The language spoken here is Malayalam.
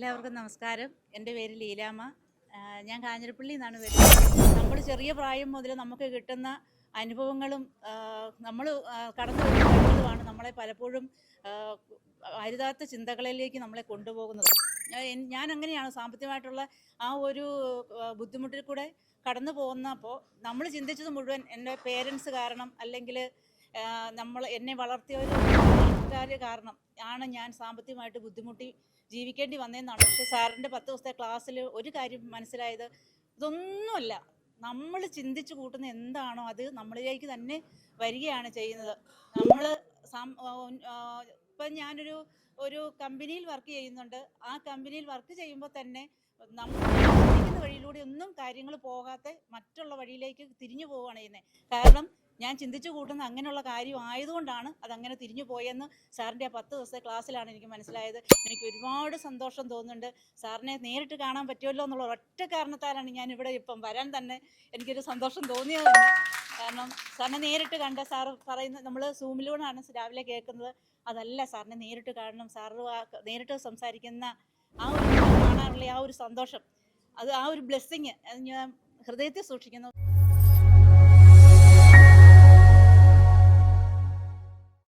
എല്ലാവർക്കും നമസ്കാരം. എൻ്റെ പേര് ലീലാമ്മ. ഞാൻ കാഞ്ഞിരപ്പള്ളിയിൽ നിന്നാണ് വരുന്നത്. നമ്മൾ ചെറിയ പ്രായം മുതൽ നമുക്ക് കിട്ടുന്ന അനുഭവങ്ങളും നമ്മൾ കടന്നു വരുന്നതുമാണ് നമ്മളെ പലപ്പോഴും അരുതാത്ത ചിന്തകളിലേക്ക് നമ്മളെ കൊണ്ടുപോകുന്നത്. ഞാൻ അങ്ങനെയാണ് സാമ്പത്തികമായിട്ടുള്ള ആ ഒരു ബുദ്ധിമുട്ടിൽ കൂടെ കടന്നു പോകുന്നപ്പോൾ നമ്മൾ ചിന്തിച്ചത് മുഴുവൻ എൻ്റെ പേരൻസ് കാരണം, അല്ലെങ്കിൽ എന്നെ വളർത്തിയവർ കാരണം ആണ് ഞാൻ സാമ്പത്തികമായിട്ട് ബുദ്ധിമുട്ടി ജീവിക്കേണ്ടി വന്നതെന്നാണ്. പക്ഷേ സാറിൻ്റെ 10 ദിവസത്തെ ക്ലാസ്സിൽ ഒരു കാര്യം മനസ്സിലായത്, ഇതൊന്നുമല്ല, നമ്മൾ ചിന്തിച്ചു കൂട്ടുന്ന എന്താണോ അത് നമ്മളിലേക്ക് തന്നെ വരികയാണ് ചെയ്യുന്നത്. നമ്മൾ ഇപ്പം ഞാനൊരു കമ്പനിയിൽ വർക്ക് ചെയ്യുന്നുണ്ട്. ആ കമ്പനിയിൽ വർക്ക് ചെയ്യുമ്പോൾ തന്നെ നമ്മൾ ചിന്തിക്കുന്ന വഴിയിലൂടെ ഒന്നും കാര്യങ്ങൾ പോകാതെ മറ്റുള്ള വഴിയിലേക്ക് തിരിഞ്ഞു പോവുകയാണ് ചെയ്യുന്നത്. കാരണം ഞാൻ ചിന്തിച്ചു കൂട്ടുന്ന അങ്ങനെയുള്ള കാര്യം ആയതുകൊണ്ടാണ് അതങ്ങനെ തിരിഞ്ഞു പോയെന്ന് സാറിൻ്റെ ആ 10 ദിവസത്തെ ക്ലാസ്സിലാണ് എനിക്ക് മനസ്സിലായത്. എനിക്ക് ഒരുപാട് സന്തോഷം തോന്നുന്നുണ്ട്. സാറിനെ നേരിട്ട് കാണാൻ പറ്റുമല്ലോ എന്നുള്ള ഒറ്റ കാരണത്താലാണ് ഞാൻ ഇവിടെ ഇപ്പം വരാൻ തന്നെ എനിക്കൊരു സന്തോഷം തോന്നിയത് തന്നെ. കാരണം സാറിനെ നേരിട്ട് കണ്ട സാറ് പറയുന്നത്, നമ്മൾ സൂമിലൂടെയാണ് രാവിലെ കേൾക്കുന്നത്, അതല്ല, സാറിനെ നേരിട്ട് കാണണം. സാറ് നേരിട്ട് സംസാരിക്കുന്ന ആ ഒരു കാണാനുള്ള ആ ഒരു സന്തോഷം, അത് ആ ഒരു ബ്ലെസ്സിങ് അത് ഞാൻ ഹൃദയത്തിൽ സൂക്ഷിക്കുന്നു.